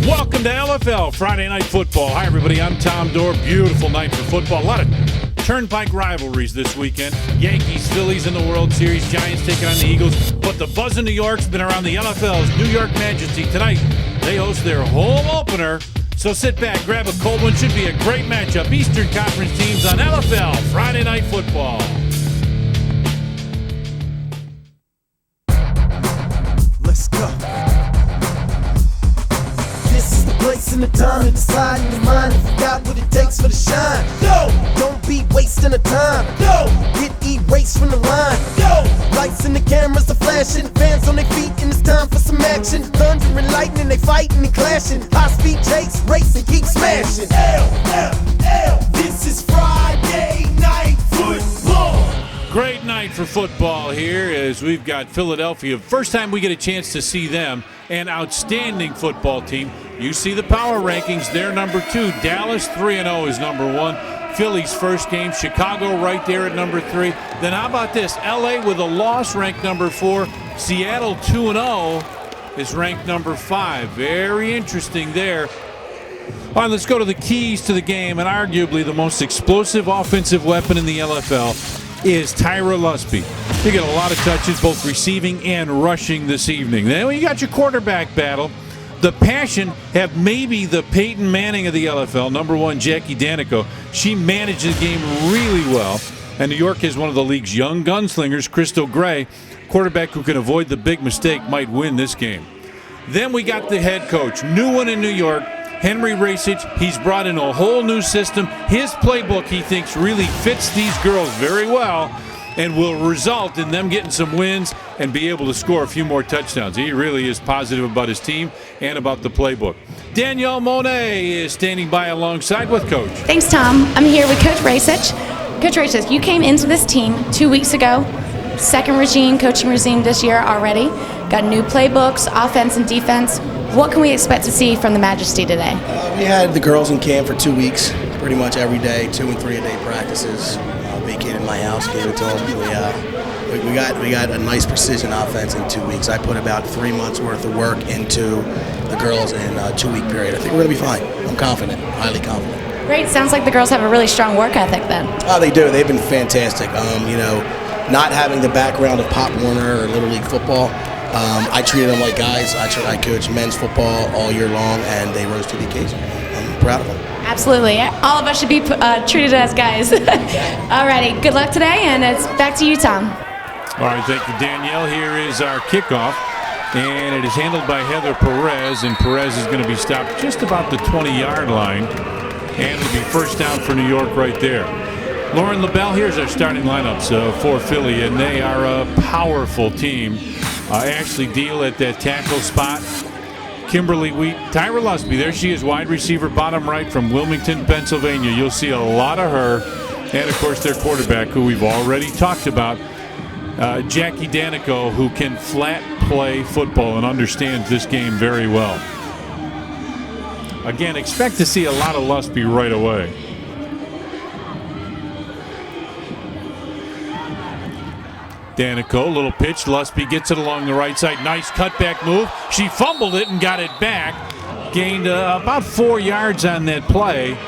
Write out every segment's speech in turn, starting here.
Welcome to LFL Friday Night Football. Hi, everybody. I'm Tom Dorr. Beautiful night for football. A lot of turnpike rivalries this weekend. Yankees, Phillies in the World Series. Giants taking on the Eagles. But the buzz in New York's been around the LFL's New York Majesty. Tonight, they host their home opener. So sit back, grab a cold one. Should be a great matchup. Eastern Conference teams on LFL Friday Night Football. Let's go. This is the place and the time to decide in your mind if you got what it takes for the shine. Yo, don't be wasting the time. Yo, get erased from the line. Yo, lights and the cameras are flashing, fans on their feet, and it's time for some action. Thunder and lightning, they fighting and clashing. High speed chase, race and keep smashing. L, this is Friday Night Football. Great night for football here as we've got Philadelphia. First time we get a chance to see them. An outstanding football team. You see the power rankings. They're number 2. Dallas 3-0 is number 1. Philly's first game. Chicago right there at number 3. Then how about this? LA with a loss ranked number 4. Seattle 2-0 is ranked number 5. Very interesting there. All right, let's go to the keys to the game, and arguably the most explosive offensive weapon in the LFL is Tyra Lusby. You get a lot of touches, both receiving and rushing this evening. Then you got your quarterback battle. The Passion have maybe the Peyton Manning of the LFL, number 1, Jackie Danico. She managed the game really well. And New York is one of the league's young gunslingers, Crystal Gray. Quarterback who can avoid the big mistake might win this game. Then we got the head coach, new one in New York, Henry Racich. He's brought in a whole new system. His playbook, he thinks, really fits these girls very well and will result in them getting some wins and be able to score a few more touchdowns. He really is positive about his team and about the playbook. Danielle Monet is standing by alongside with Coach. Thanks, Tom. I'm here with Coach Racich. Coach Racich, you came into this team 2 weeks ago. Second coaching regime this year already. Got new playbooks, offense and defense. What can we expect to see from the Majesty today? We had the girls in camp for 2 weeks, pretty much every day, 2 and 3 a day practices. Vacated my house, gave it to them. We got a nice precision offense in 2 weeks. I put about 3 months worth of work into the girls in a 2 week period. I think we're gonna be fine. I'm confident, highly confident. Great. Sounds like the girls have a really strong work ethic then. Oh, they do. They've been fantastic. Not having the background of Pop Warner or Little League football, I treated them like guys. I coach men's football all year long, and they rose to the occasion. I'm proud of them. Absolutely. All of us should be treated as guys. All righty. Good luck today, and it's back to you, Tom. All right, thank you, Danielle. Here is our kickoff, and it is handled by Heather Perez, and Perez is going to be stopped just about the 20-yard line, and it'll be first down for New York right there. Lauren LaBelle, here's our starting lineups for Philly, and they are a powerful team. Ashley Deal at that tackle spot. Kimberly Wheat, Tyra Lusby, there she is, wide receiver, bottom right from Wilmington, Pennsylvania. You'll see a lot of her. And, of course, their quarterback, who we've already talked about, Jackie Danico, who can flat play football and understands this game very well. Again, expect to see a lot of Lusby right away. Danico, little pitch. Lusby gets it along the right side. Nice cutback move. She fumbled it and got it back. Gained about 4 yards on that play.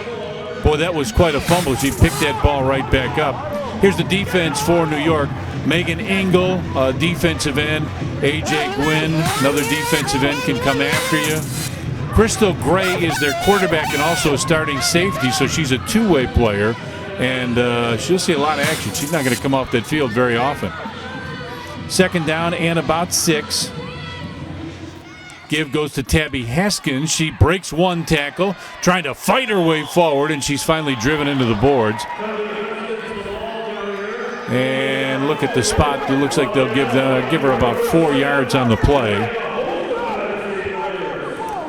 Boy, that was quite a fumble. She picked that ball right back up. Here's the defense for New York. Megan Engel, defensive end. A.J. Gwynn, another defensive end, can come after you. Crystal Gray is their quarterback and also a starting safety, so she's a two-way player. And she'll see a lot of action. She's not going to come off that field very often. Second down and about 6. Give goes to Tabby Haskins. She breaks one tackle, trying to fight her way forward, and she's finally driven into the boards. And look at the spot. It looks like they'll give her about 4 yards on the play.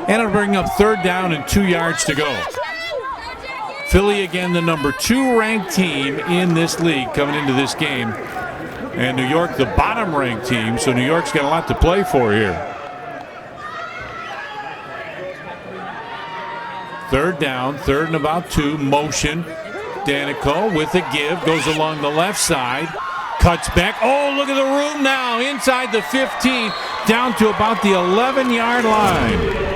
And it'll bring up third down and 2 yards to go. Philly, again, the number 2 ranked team in this league coming into this game. And New York, the bottom ranked team. So New York's got a lot to play for here. Third down, third and about 2. Motion. Danico with a give. Goes along the left side. Cuts back. Oh, look at the room now. Inside the 15. Down to about the 11-yard line.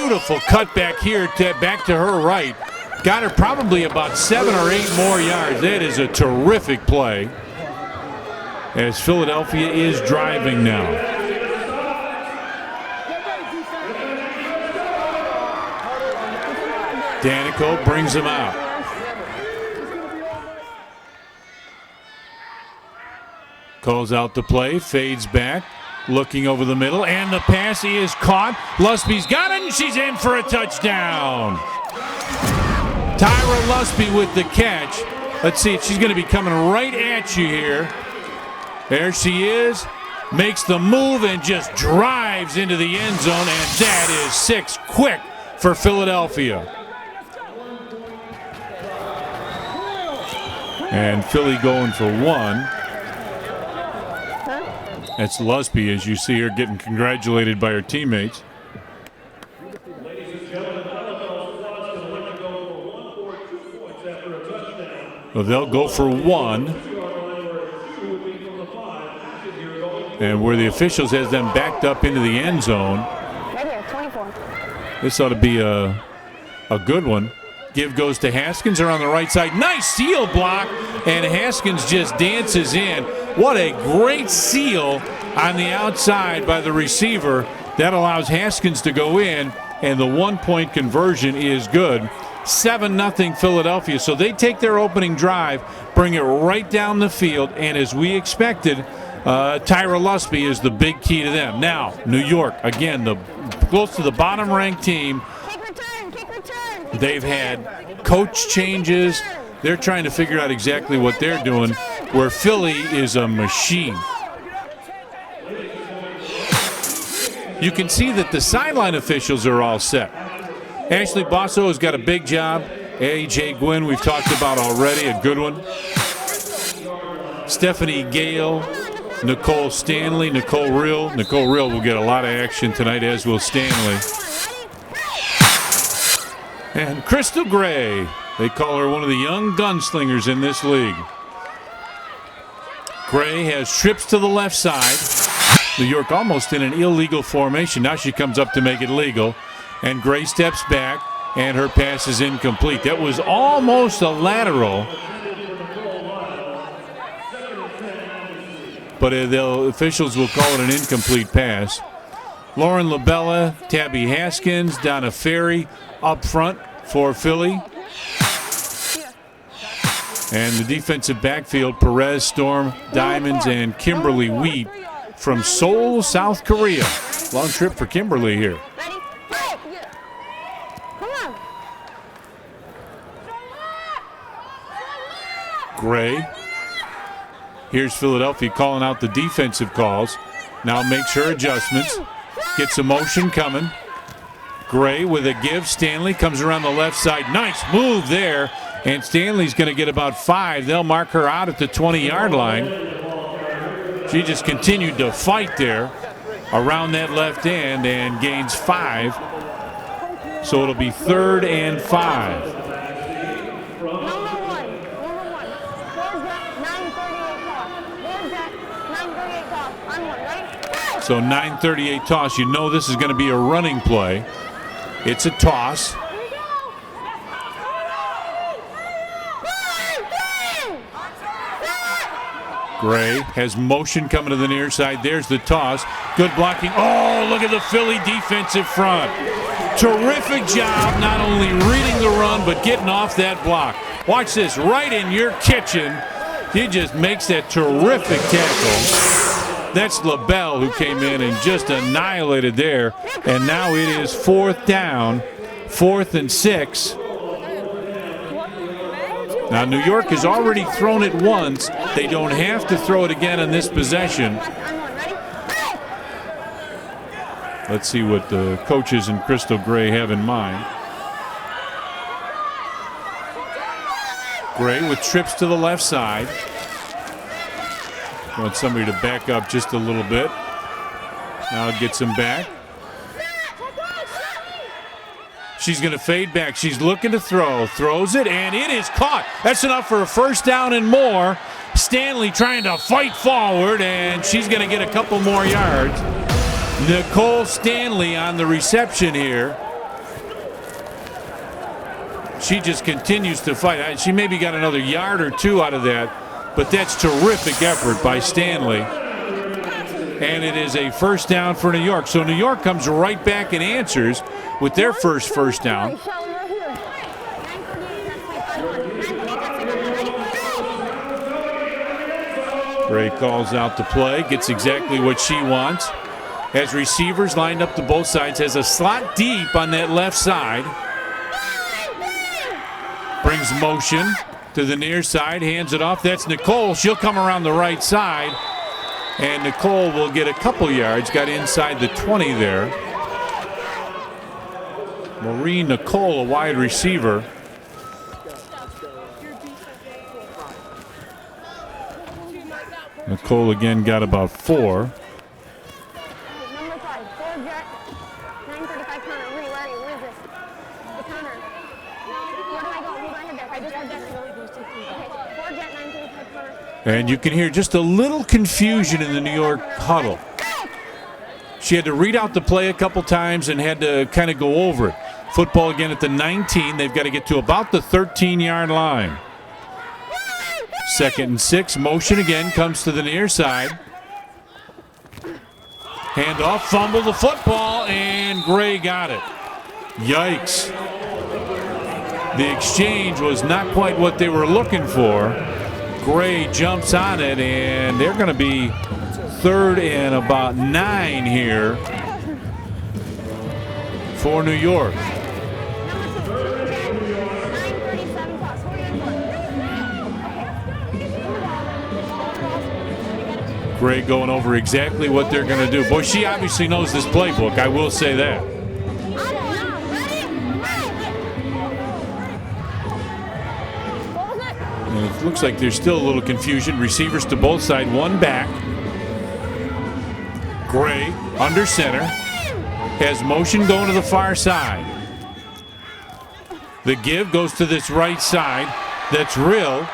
Beautiful cut back here, back to her right. Got her probably about 7 or 8 more yards. That is a terrific play as Philadelphia is driving now. Danico brings him out. Calls out the play, fades back, looking over the middle, and the pass is caught. Lusby's got it, and she's in for a touchdown. Tyra Lusby with the catch. Let's see, she's going to be coming right at you here. There she is, makes the move and just drives into the end zone, and that is 6 quick for Philadelphia. And Philly going for 1. That's Lusby, as you see her getting congratulated by her teammates. Well, they'll go for 1. And where the officials has them backed up into the end zone. Right here, 24. This ought to be a good one. Give goes to Haskins, her on the right side. Nice seal block, and Haskins just dances in. What a great seal on the outside by the receiver. That allows Haskins to go in, and the 1-point conversion is good. 7-0 Philadelphia. So they take their opening drive, bring it right down the field, and as we expected, Tyra Lusby is the big key to them. Now, New York, again, close to the bottom-ranked team. Kick return. They've had coach changes. They're trying to figure out exactly what they're doing, where Philly is a machine. You can see that the sideline officials are all set. Ashley Basso has got a big job. A.J. Gwynn, we've talked about already, a good one. Stephanie Gale, Nicole Stanley, Nicole Rill. Nicole Rill will get a lot of action tonight, as will Stanley. And Crystal Gray. They call her one of the young gunslingers in this league. Gray has trips to the left side. New York almost in an illegal formation. Now she comes up to make it legal. And Gray steps back, and her pass is incomplete. That was almost a lateral. But the officials will call it an incomplete pass. Lauren Labella, Tabby Haskins, Donna Ferry up front for Philly. And the defensive backfield, Perez, Storm, Diamonds, and Kimberly Wheat from Seoul, South Korea. Long trip for Kimberly here. Ready? Come on. Gray. Here's Philadelphia calling out the defensive calls. Now makes her adjustments. Gets a motion coming. Gray with a give. Stanley comes around the left side. Nice move there. And Stanley's going to get about 5. They'll mark her out at the 20-yard line. She just continued to fight there around that left end and gains 5. So it'll be 3rd and 5. So 9:38 toss. You know this is going to be a running play. It's a toss. Gray has motion coming to the near side. There's the toss. Good blocking. Oh, look at the Philly defensive front. Terrific job not only reading the run but getting off that block. Watch this right in your kitchen. He just makes that terrific tackle. That's LaBelle who came in and just annihilated there. And now it is 4th down, 4th and 6. Now, New York has already thrown it once. They don't have to throw it again on this possession. Let's see what the coaches and Crystal Gray have in mind. Gray with trips to the left side. Want somebody to back up just a little bit. Now it gets him back. She's going to fade back. She's looking to throw. Throws it, and it is caught. That's enough for a 1st down and more. Stanley trying to fight forward, and she's going to get a couple more yards. Nicole Stanley on the reception here. She just continues to fight. She maybe got another yard or two out of that, but that's terrific effort by Stanley. And it is a first down for New York. So New York comes right back and answers with their first down. Gray calls out the play, gets exactly what she wants. Has receivers lined up to both sides, has a slot deep on that left side. Brings motion to the near side, hands it off. That's Nicole. She'll come around the right side. And Nicole will get a couple yards, got inside the 20 there. Marie Nicole, a wide receiver. Nicole again got about 4. Number 5, 4 jet, 935 counter. Where are you? Where is this? The counter. Where do I go? Who do I have there? I just have that. Okay, 4 jet, 935 counter. And you can hear just a little confusion in the New York huddle. She had to read out the play a couple times and had to kind of go over it. Football again at the 19. They've got to get to about the 13-yard line. 2nd and 6. Motion again comes to the near side. Handoff, fumble the football, and Gray got it. Yikes. The exchange was not quite what they were looking for. Gray jumps on it, and they're going to be 3rd and about 9 here for New York. Gray going over exactly what they're going to do. Boy, she obviously knows this playbook. I will say that. And it looks like there's still a little confusion. Receivers to both sides, one back. Gray under center. Has motion going to the far side. The give goes to this right side. That's Rill.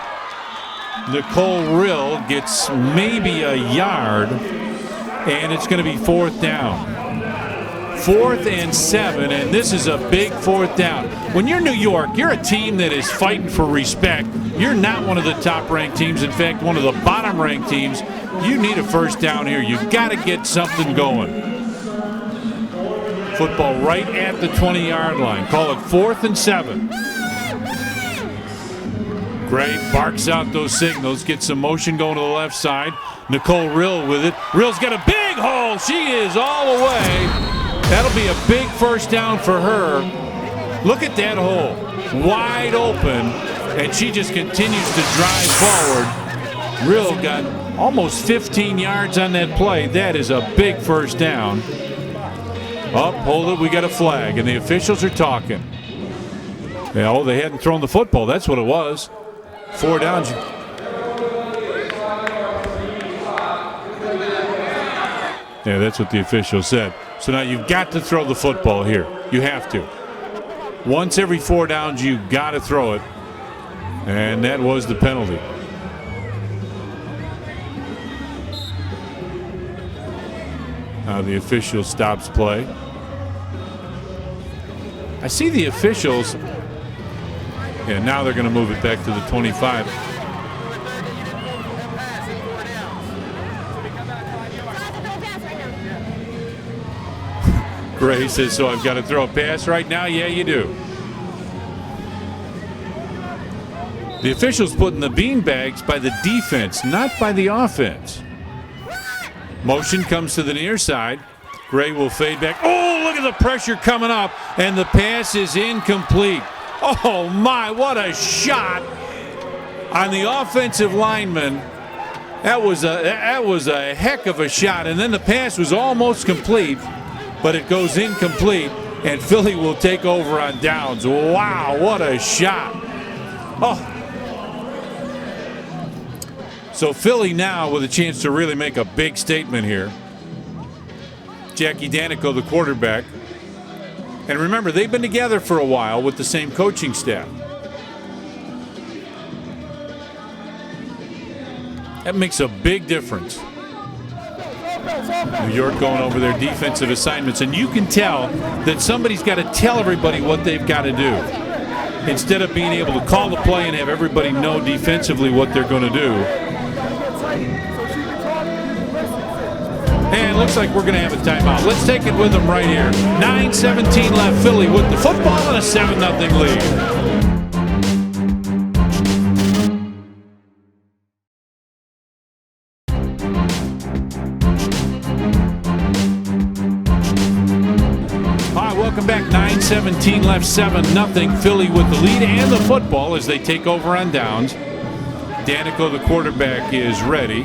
Nicole Rill gets maybe a yard, and it's going to be 4th down. 4th and 7, and this is a big 4th down. When you're New York, you're a team that is fighting for respect. You're not one of the top-ranked teams. In fact, one of the bottom-ranked teams. You need a first down here. You've got to get something going. Football right at the 20-yard line. Call it 4th and 7. Gray barks out those signals, gets some motion going to the left side. Nicole Rill with it. Rill's got a big hole. She is all the way. That'll be a big first down for her. Look at that hole. Wide open. And she just continues to drive forward. Rill got almost 15 yards on that play. That is a big first down. Up, hold it. We got a flag. And the officials are talking. Yeah, oh, they hadn't thrown the football. That's what it was. 4 downs. Yeah, that's what the official said. So now you've got to throw the football here. You have to. Once every 4 downs, you've got to throw it. And that was the penalty. Now the official stops play. I see the officials. Yeah, now they're going to move it back to the 25. Gray says, so I've got to throw a pass right now? Yeah, you do. The officials putting the beanbags by the defense, not by the offense. Motion comes to the near side. Gray will fade back. Oh, look at the pressure coming up, and the pass is incomplete. Oh my, what a shot on the offensive lineman. That was a heck of a shot, and then the pass was almost complete, but it goes incomplete, and Philly will take over on downs. Wow, what a shot. Oh. So Philly now with a chance to really make a big statement here. Jackie Danico, the quarterback. And remember, they've been together for a while with the same coaching staff. That makes a big difference. New York going over their defensive assignments, and you can tell that somebody's got to tell everybody what they've got to do. instead of being able to call the play and have everybody know defensively what they're going to do. And looks like we're going to have a timeout. Let's take it with them right here. 9:17 left. Philly with the football and a 7-0 lead. Welcome back. 9:17 left, 7-0. Philly with the lead and the football as they take over on downs. Danico, the quarterback, is ready.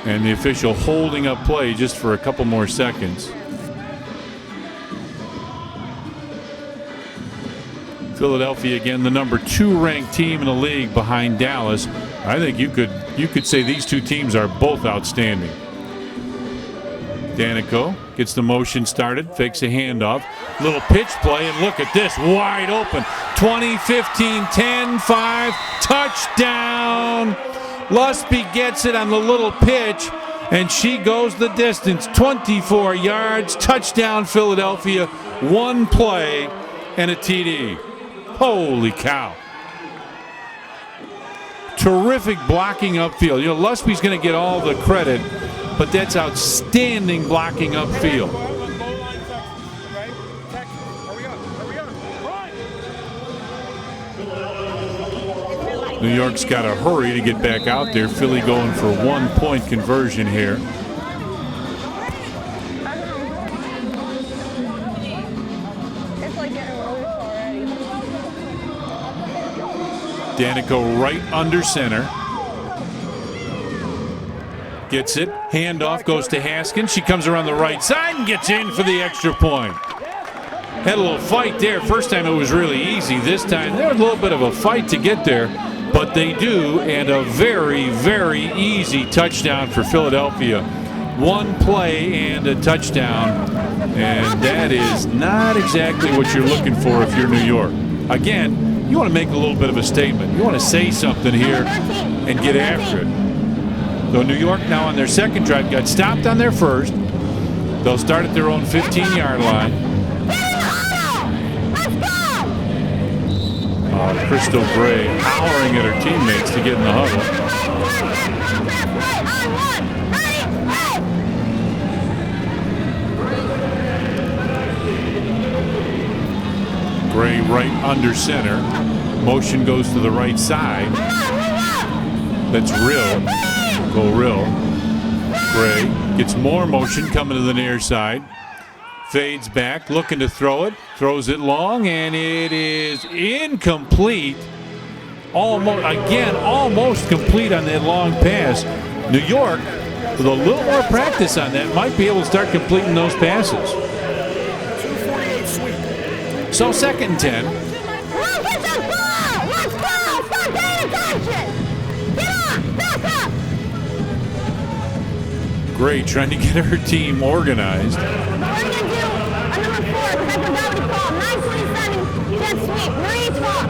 And the official holding up play just for a couple more seconds. Philadelphia again, the number 2 ranked team in the league behind Dallas. I think you could say these two teams are both outstanding. Danico gets the motion started, fakes a handoff, little pitch play, and look at this, wide open. 20, 15, 10, 5, touchdown. Lusby gets it on the little pitch, and she goes the distance, 24 yards, touchdown Philadelphia, 1 play and a TD. Holy cow. Terrific blocking upfield. You know, Lusby's going to get all the credit, but that's outstanding blocking upfield. New York's got to hurry to get back out there. Philly going for 1-point conversion here. Danico right under center. Gets it. Handoff goes to Haskins. She comes around the right side and gets in for the extra point. Had a little fight there. First time it was really easy. This time there was a little bit of a fight to get there. But they do, and a very, very easy touchdown for Philadelphia. 1 play and a touchdown. And that is not exactly what you're looking for if you're New York. Again, you want to make a little bit of a statement. You want to say something here and get after it. So New York now on their second drive got stopped on their first. They'll start at their own 15-yard line. Crystal Gray hollering at her teammates to get in the huddle. Gray right under center. Motion goes to the right side. That's Rill. Go Rill. Gray gets more motion coming to the near side. Fades back, looking to throw it. Throws it long, and it is incomplete. Almost complete on that long pass. New York, with a little more practice on that, might be able to start completing those passes. So 2nd and 10. Look at the ball! Let's go! Stop paying attention! Get up! Back up! Gray trying to get her team organized. We're going to do a number 4 because I forgot what he called. 927, jet sweep. Marie talk.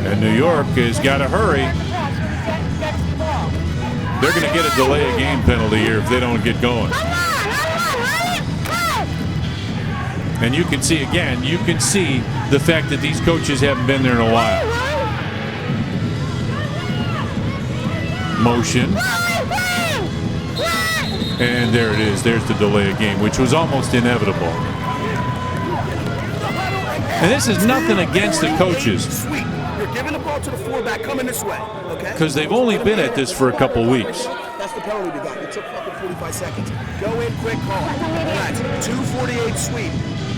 And New York has got to hurry. They're going to get a delay of game penalty here if they don't get going. And you can see, again, the fact that these coaches haven't been there in a while. Motion. And there it is. There's the delay of game, which was almost inevitable. And this is nothing against the coaches. You're giving the ball to the fullback coming this way, okay? Because they've only been at this for a couple weeks. That's the penalty we got. It took fucking 45 seconds. Go in, quick call. Relax. 248 sweep.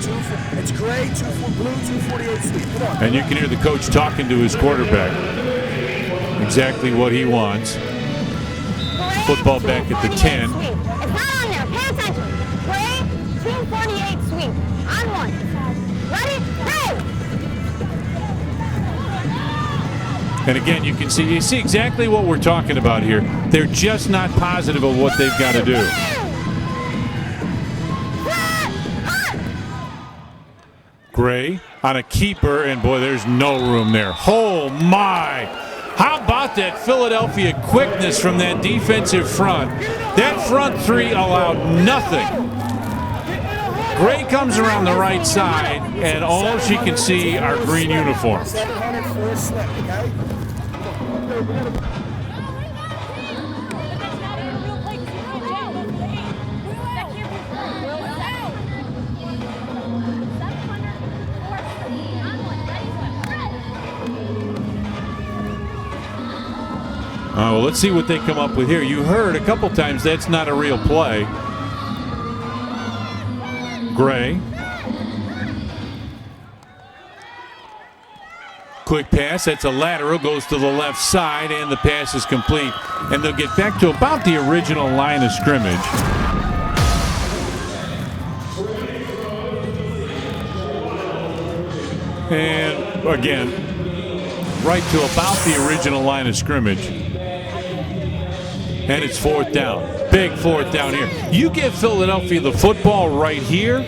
It's gray, 2 blue, 248 sweep. Come on. And you can hear the coach talking to his quarterback. Exactly what he wants. Football back at the 10. It's not on there. Pay attention. Gray, 248 sweep. On 1. Ready? Hey! And again, you see exactly what we're talking about here. They're just not positive of what they've got to do. Gray on a keeper, and boy, there's no room there. Oh my! How about that Philadelphia quickness from that defensive front? That front three allowed nothing. Gray comes around the right side, and all she can see are green uniforms. Well, let's see what they come up with here. You heard a couple times that's not a real play. Gray. Quick pass, that's a lateral, goes to the left side, and the pass is complete. And they'll get back to about the original line of scrimmage. And again, right to about the original line of scrimmage. And it's 4th down. Big 4th down here. You give Philadelphia the football right here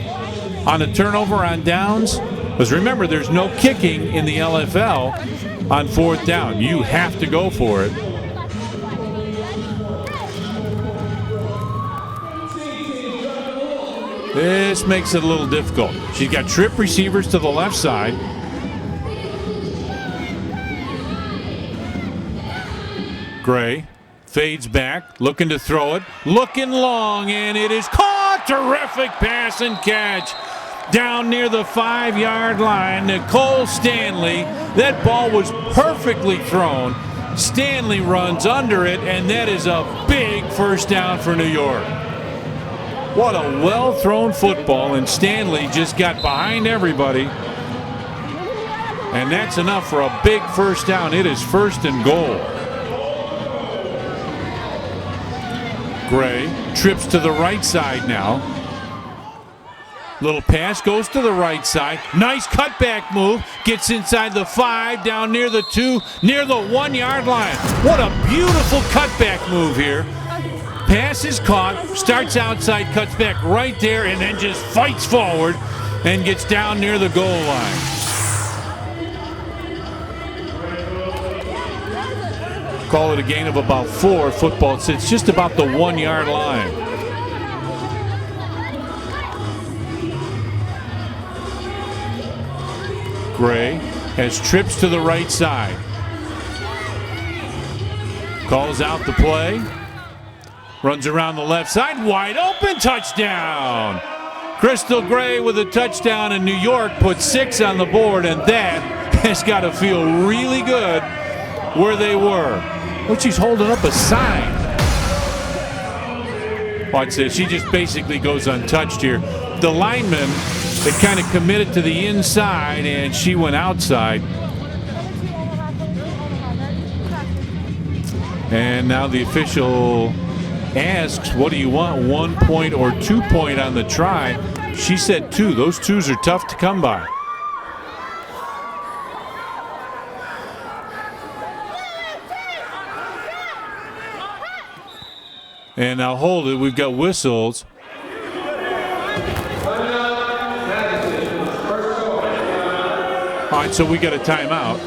on a turnover on downs, because remember, there's no kicking in the LFL on 4th down. You have to go for it. This makes it a little difficult. She's got trip receivers to the left side. Gray fades back, looking to throw it, looking long, and it is caught. Terrific pass and catch down near the 5-yard line. Nicole Stanley, that ball was perfectly thrown. Stanley runs under it, and that is a big 1st down for New York. What a well-thrown football, and Stanley just got behind everybody. And that's enough for a big 1st down. It is 1st and goal. Gray trips to the right side now. Little pass goes to the right side. Nice cutback move. Gets inside the 5, down near the 2, near the 1-yard line. What a beautiful cutback move here. Pass is caught, starts outside, cuts back right there, and then just fights forward and gets down near the goal line. Call it a gain of about 4. Football sits just about the 1-yard line. Gray has trips to the right side. Calls out the play. Runs around the left side. Wide open. Touchdown. Crystal Gray with a touchdown, and New York puts 6 on the board, and that has got to feel really good where they were. But she's holding up a sign. Watch this. She just basically goes untouched here. The lineman that kind of committed to the inside, and she went outside. And now the official asks, what do you want, 1 point or 2 point on the try? She said 2. Those 2s are tough to come by. And now hold it. We've got whistles. All right, so we got a timeout.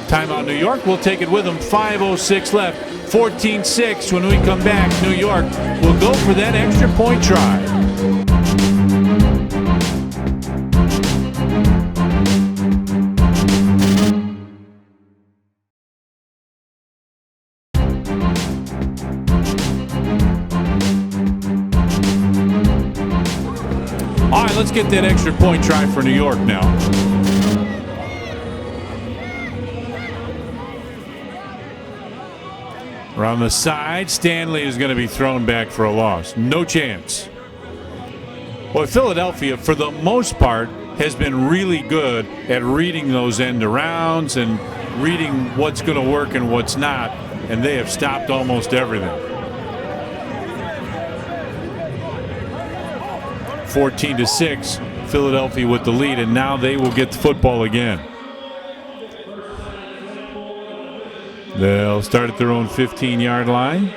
Timeout New York. We'll take it with them. 5:06 left. 14-6. When we come back, New York will go for that extra point try. All right, let's get that extra point try for New York now. Around the side, Stanley is going to be thrown back for a loss. No chance. Well, Philadelphia, for the most part, has been really good at reading those end arounds and reading what's going to work and what's not, and they have stopped almost everything. 14-6, Philadelphia with the lead, and now they will get the football again. They'll start at their own 15-yard line.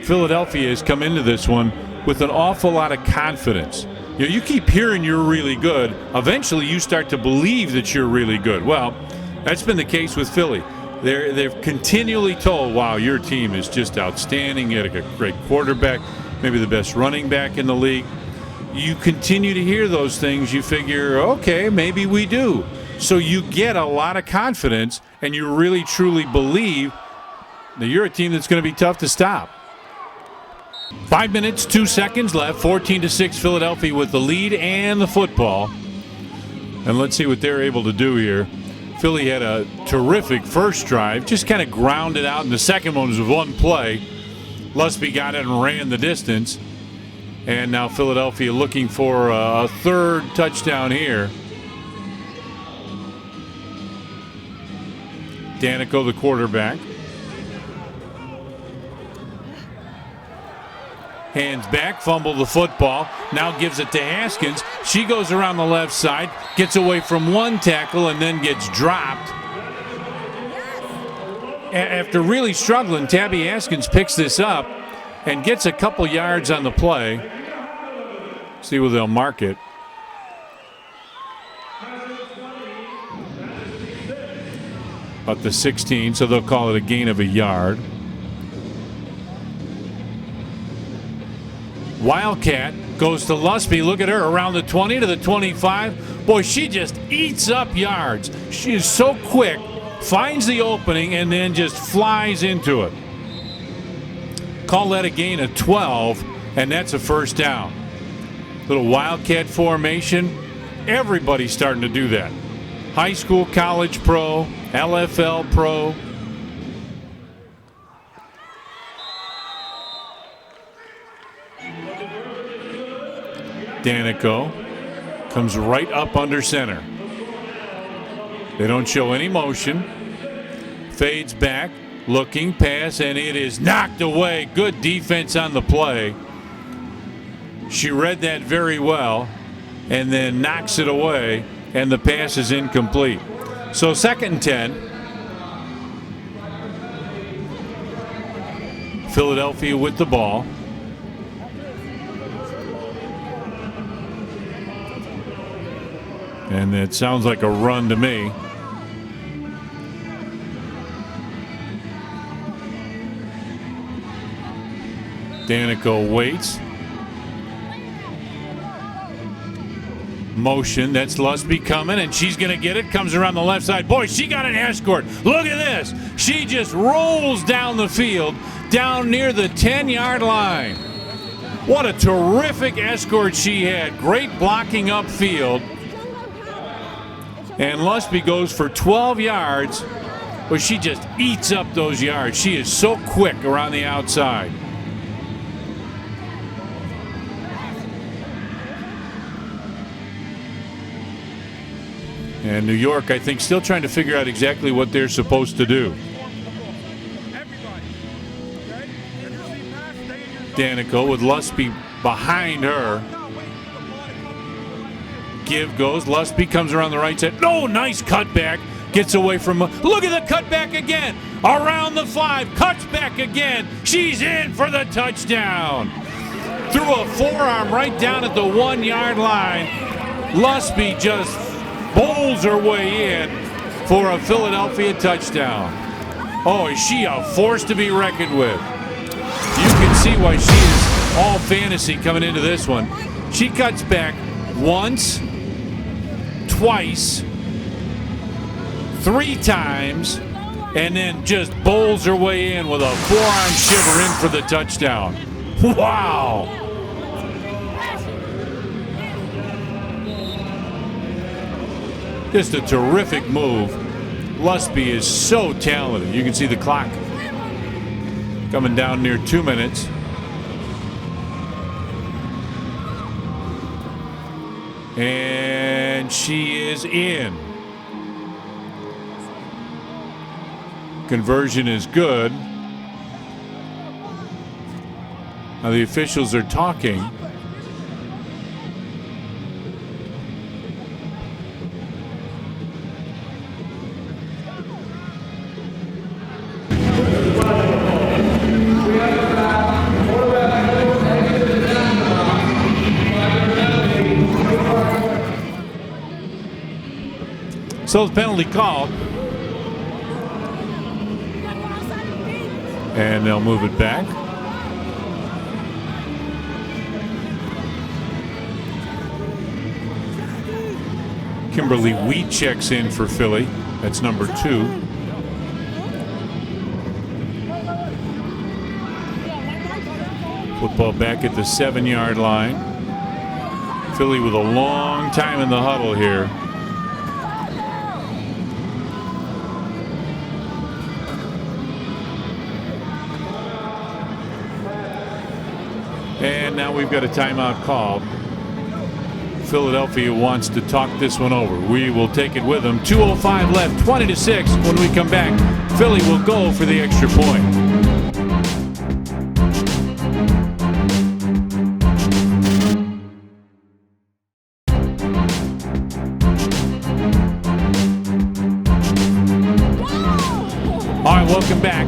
Philadelphia has come into this one with an awful lot of confidence. You know, you keep hearing you're really good. Eventually, you start to believe that you're really good. Well, that's been the case with Philly. They're continually told, wow, your team is just outstanding. You had a great quarterback, maybe the best running back in the league. You continue to hear those things. You figure, okay, maybe we do. So you get a lot of confidence, and you really, truly believe that you're a team that's going to be tough to stop. 5 minutes, 2 seconds left. 14-6 Philadelphia with the lead and the football. And let's see what they're able to do here. Philly had a terrific first drive, just kind of grounded out, and the second one was one play. Lusby got it and ran the distance. And now Philadelphia looking for a third touchdown here. Danico, the quarterback. Hands back, fumble the football. Now gives it to Haskins. She goes around the left side, gets away from one tackle, and then gets dropped. After really struggling, Tabby Haskins picks this up and gets a couple yards on the play. See where they'll mark it. About the 16, so they'll call it a gain of a yard. Wildcat goes to Lusby. Look at her around the 20 to the 25. Boy, she just eats up yards. She is so quick, finds the opening, and then just flies into it. Call that a gain of 12, and that's a first down. Little Wildcat formation. Everybody's starting to do that. High school, college pro, LFL pro. Danico comes right up under center. They don't show any motion. Fades back, looking, pass, and it is knocked away. Good defense on the play. She read that very well and then knocks it away, and the pass is incomplete. So 2nd and 10. Philadelphia with the ball. And it sounds like a run to me. Danico waits. Motion, that's Lusby coming, and she's going to get it. Comes around the left side. Boy, she got an escort. Look at this. She just rolls down the field, down near the 10-yard line. What a terrific escort she had. Great blocking upfield. And Lusby goes for 12 yards, but she just eats up those yards. She is so quick around the outside. And New York, I think, still trying to figure out exactly what they're supposed to do. Danico with Lusby behind her. Give goes. Lusby comes around the right side. No, nice cutback. Gets away from. Look at the cutback again. Around the 5. Cuts back again. She's in for the touchdown. Threw a forearm right down at the 1-yard line. Lusby just bowls her way in for a Philadelphia touchdown. Oh, is she a force to be reckoned with? You can see why she is all fantasy coming into this one. She cuts back once, twice, 3 times, and then just bowls her way in with a forearm shiver in for the touchdown. Wow! Just a terrific move. Lusby is so talented. You can see the clock coming down near 2 minutes. And she is in. Conversion is good. Now the officials are talking. So the penalty called. And they'll move it back. Kimberly Wheat checks in for Philly. That's number 2. Football back at the 7-yard line. Philly with a long time in the huddle here. And now we've got a timeout called. Philadelphia wants to talk this one over. We will take it with them. 2:05 left, 20-6. When we come back, Philly will go for the extra point. All right, welcome back.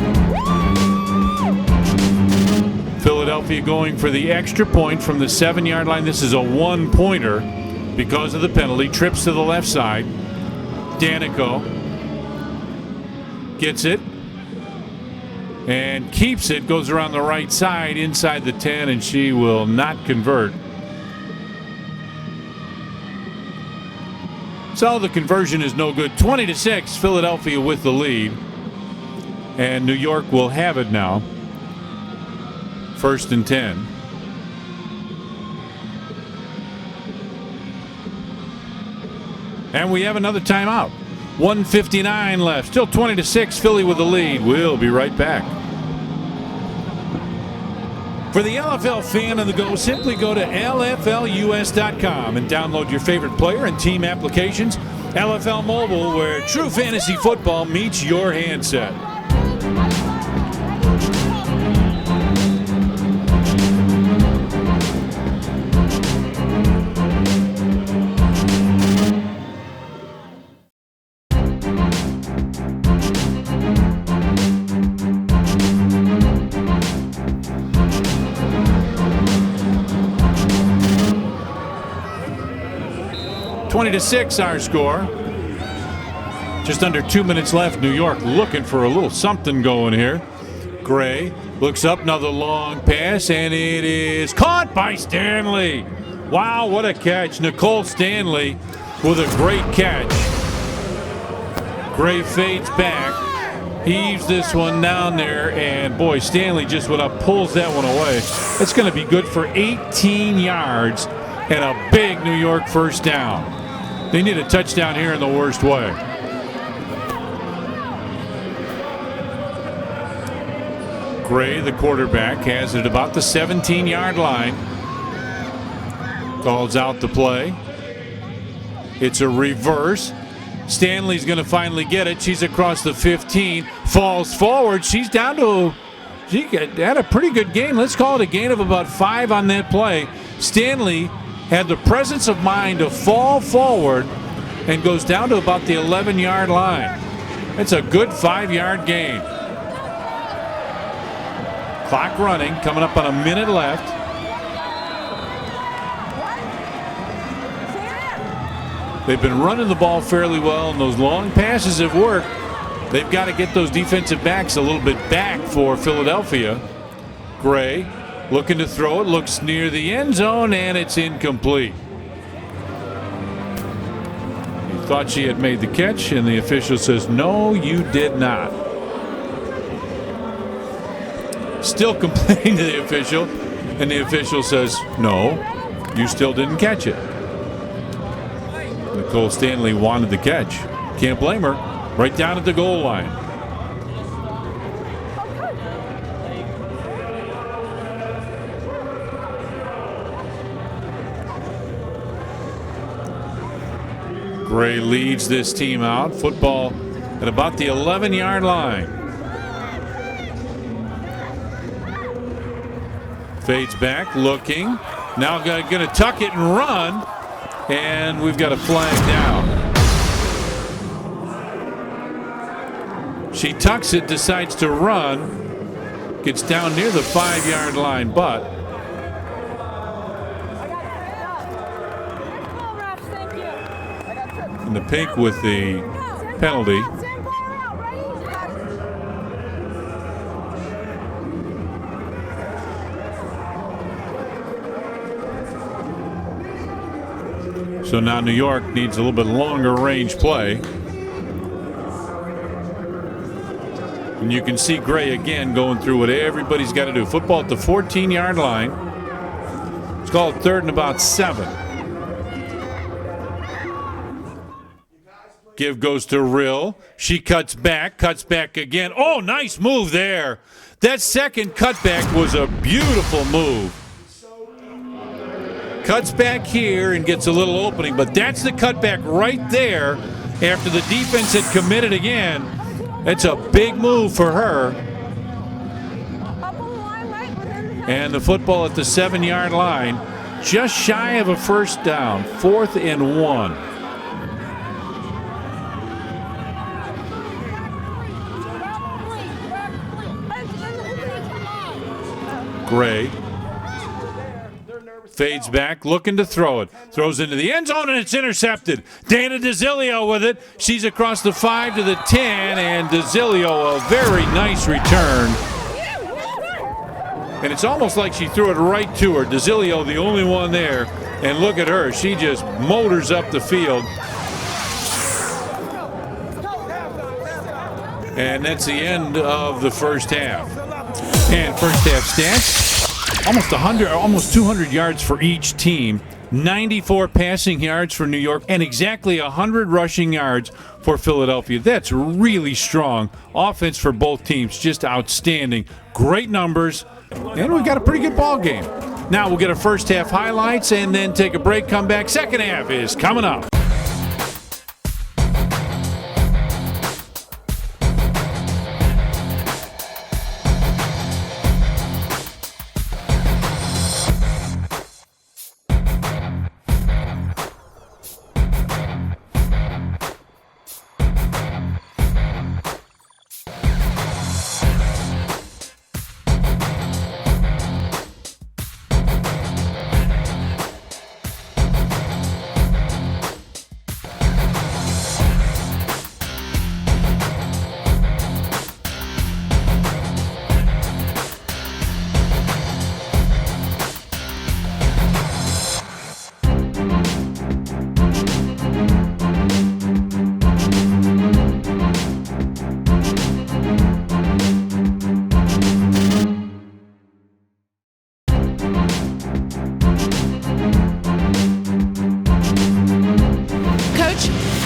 Philadelphia going for the extra point from the 7-yard line. This is a 1-pointer because of the penalty. Trips to the left side. Danico gets it and keeps it. Goes around the right side inside the 10, and she will not convert. So the conversion is no good. 20-6, Philadelphia with the lead. And New York will have it now. 1st and 10. And we have another timeout. 1:59 left. Still 20-6. Philly with the lead. We'll be right back. For the LFL fan on the go, simply go to LFLUS.com and download your favorite player and team applications. LFL Mobile, where true fantasy football meets your handset. To 6 our score. Just under 2 minutes left. New York looking for a little something going here. Gray looks up, another long pass, and it is caught by Stanley. Wow, what a catch. Nicole Stanley with a great catch. Gray fades back, heaves this one down there, and boy, Stanley just went up, pulls that one away. It's going to be good for 18 yards and a big New York first down. They need a touchdown here in the worst way. Gray, the quarterback, has it about the 17-yard line. Calls out the play. It's a reverse. Stanley's going to finally get it. She's across the 15. Falls forward. She's down to... She had a pretty good gain. Let's call it a gain of about 5 on that play. Stanley had the presence of mind to fall forward and goes down to about the 11-yard line. It's a good 5-yard gain. Clock running, coming up on a minute left. They've been running the ball fairly well, and those long passes have worked. They've got to get those defensive backs a little bit back for Philadelphia. Gray looking to throw it, looks near the end zone, and it's incomplete. He thought she had made the catch, and the official says, no, you did not. Still complaining to the official, and the official says, no, you still didn't catch it. Nicole Stanley wanted the catch. Can't blame her. Right down at the goal line. Gray leads this team out. Football at about the 11-yard line. Fades back, looking. Now going to tuck it and run. And we've got a flag down. She tucks it, decides to run. Gets down near the 5-yard line, but in the pink with the penalty. So now New York needs a little bit longer range play. And you can see Gray again going through what everybody's got to do. Football at the 14-yard line. It's called 3rd and about 7. Give goes to Rill. She cuts back again. Oh, nice move there. That second cutback was a beautiful move. Cuts back here and gets a little opening, but that's the cutback right there after the defense had committed again. That's a big move for her. And the football at the 7-yard line, just shy of a first down, 4th and 1. Gray fades back, looking to throw it. Throws into the end zone, and it's intercepted. Dana DeZilio with it. She's across the 5 to the 10, and DeZilio, a very nice return. And it's almost like she threw it right to her. DeZilio, the only one there. And look at her. She just motors up the field. And that's the end of the first half. And first half stats, almost 200 yards for each team, 94 passing yards for New York, and exactly 100 rushing yards for Philadelphia. That's really strong offense for both teams, just outstanding. Great numbers, and we got a pretty good ball game. Now we'll get our first half highlights and then take a break, come back. Second half is coming up.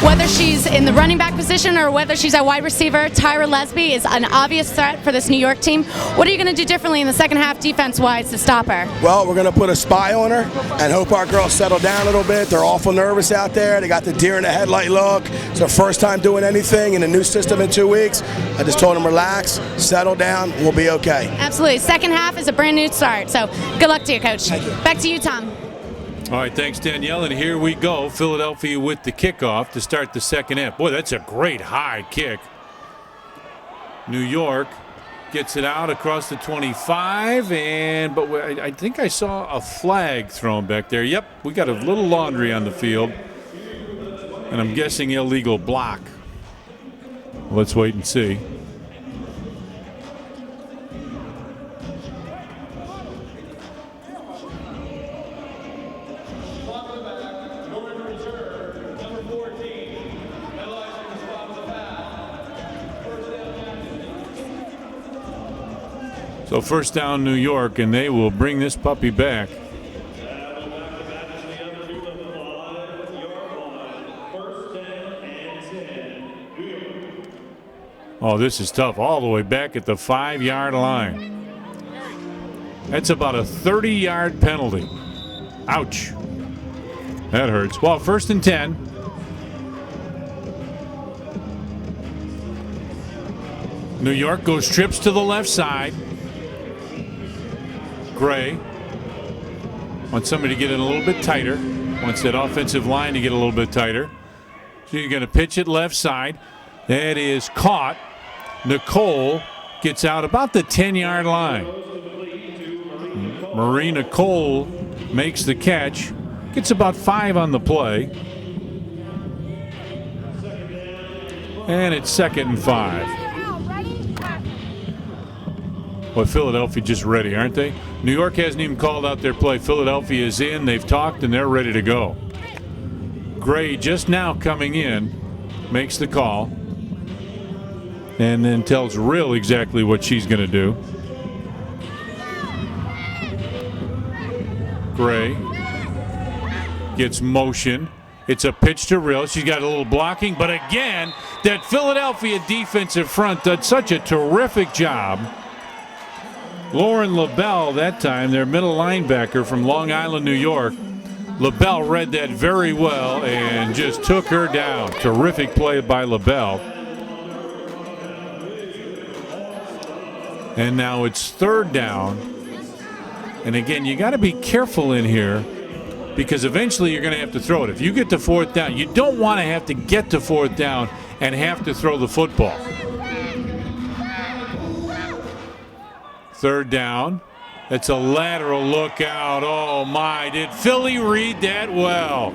Whether she's in the running back position or whether she's a wide receiver, Tyra Lesby is an obvious threat for this New York team. What are you going to do differently in the second half defense-wise to stop her? Well, we're going to put a spy on her and hope our girls settle down a little bit. They're awful nervous out there. They got the deer in the headlight look. It's their first time doing anything in a new system in 2 weeks. I just told them relax, settle down, we'll be okay. Absolutely. Second half is a brand new start. So good luck to you, Coach. Thank you. Back to you, Tom. All right, thanks, Danielle. And here we go. Philadelphia with the kickoff to start the second half. Boy, that's a great high kick. New York gets it out across the 25, but I think I saw a flag thrown back there. Yep, we got a little laundry on the field, and I'm guessing illegal block. Let's wait and see. So first down New York, and they will bring this puppy back. Oh, this is tough. All the way back at the 5-yard line. That's about a 30-yard penalty. Ouch. That hurts. Well, first and 10. New York goes trips to the left side. Gray wants somebody to get in a little bit tighter. Wants that offensive line to get a little bit tighter. So you're going to pitch it left side. That is caught. Nicole gets out about the 10-yard line. Marie Nicole makes the catch. Gets about 5 on the play. And it's 2nd and 5. Well, Philadelphia just ready, aren't they? New York hasn't even called out their play. Philadelphia is in. They've talked, and they're ready to go. Gray just now coming in, makes the call, and then tells Rill exactly what she's going to do. Gray gets motion. It's a pitch to Rill. She's got a little blocking, but again, that Philadelphia defensive front did such a terrific job. Lauren LaBelle that time, their middle linebacker from Long Island, New York. LaBelle read that very well and just took her down. Terrific play by LaBelle. And now it's third down. And again, you got to be careful in here because eventually you're going to have to throw it. If you get to fourth down, you don't want to have to get to fourth down and have to throw the football. Third down. It's a lateral look out. Oh my, did Philly read that well?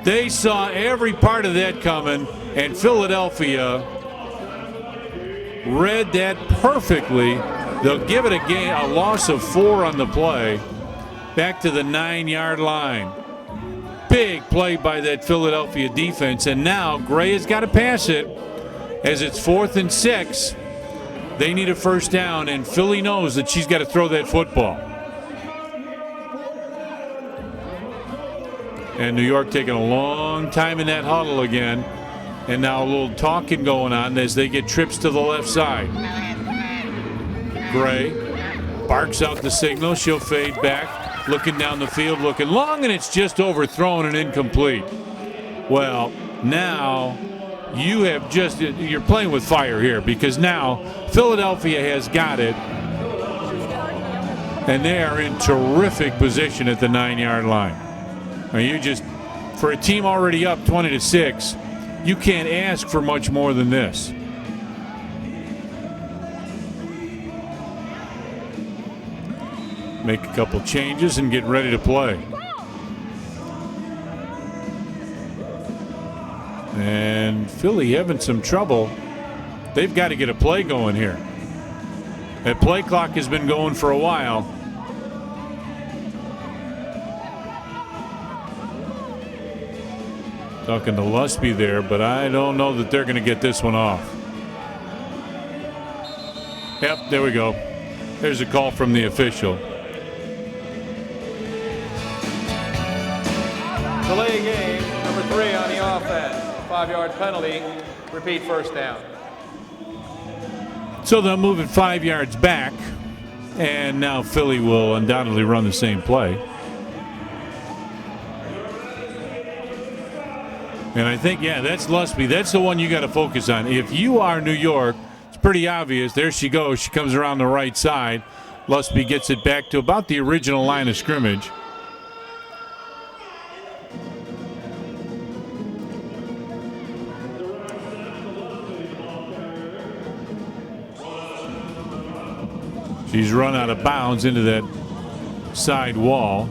They saw every part of that coming, and Philadelphia read that perfectly. They'll give it a loss of 4 on the play. Back to the 9-yard line. Big play by that Philadelphia defense, and now Gray has got to pass it as it's 4th and 6. They need a first down, and Philly knows that she's got to throw that football. And New York taking a long time in that huddle again. And now a little talking going on as they get trips to the left side. Gray barks out the signal. She'll fade back, looking down the field, looking long, and it's just overthrown and incomplete. Well, now you're playing with fire here because now Philadelphia has got it, and they are in terrific position at the 9-yard line. For a team already up 20-6, you can't ask for much more than this. Make a couple changes and get ready to play. And Philly having some trouble. They've got to get a play going here. That play clock has been going for a while. Talking to Lusby there, but I don't know that they're going to get this one off. Yep, there we go. There's a call from the official. Delay game, number 3 on the offense. 5-yard penalty. Repeat first down. So they'll move it 5 yards back, and now Philly will undoubtedly run the same play. And I think, that's Lusby. That's the one you got to focus on. If you are New York, it's pretty obvious. There she goes. She comes around the right side. Lusby gets it back to about the original line of scrimmage. She's run out of bounds into that side wall.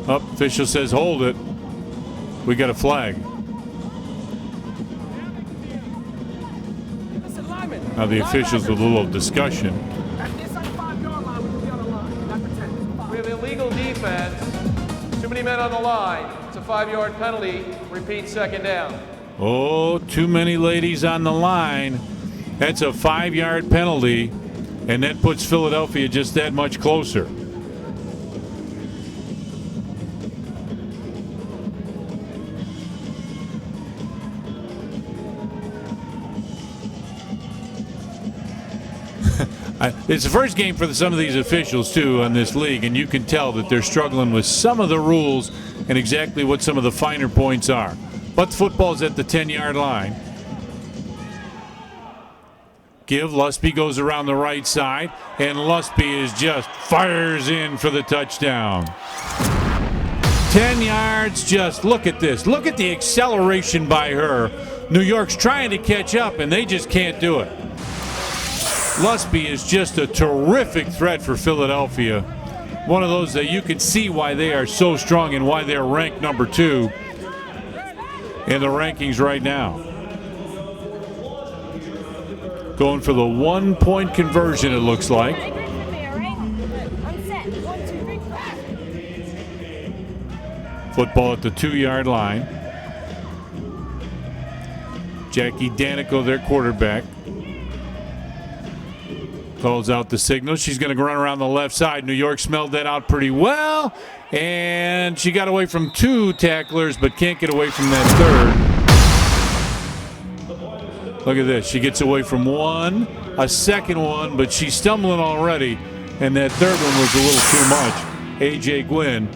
Official says hold it. We got a flag. Now the officials with a little discussion. We have illegal defense. Too many men on the line. It's a 5-yard penalty. Repeat second down. Oh, too many ladies on the line. That's a 5-yard penalty, and that puts Philadelphia just that much closer. It's the first game for some of these officials, too, on this league, and you can tell that they're struggling with some of the rules and exactly what some of the finer points are. But football's at the 10-yard line. Lusby goes around the right side, and Lusby is just fires in for the touchdown. 10 yards, just look at this. Look at the acceleration by her. New York's trying to catch up, and they just can't do it. Lusby is just a terrific threat for Philadelphia. One of those that you can see why they are so strong and why they're ranked number 2 in the rankings right now. Going for the 1-point conversion, it looks like. Football at the 2-yard line. Jackie Danico, their quarterback, calls out the signal. She's going to run around the left side. New York smelled that out pretty well, and she got away from 2 tacklers but can't get away from that third. Look at this. She gets away from 1, a second one, but she's stumbling already, and that third one was a little too much. A.J. Gwynn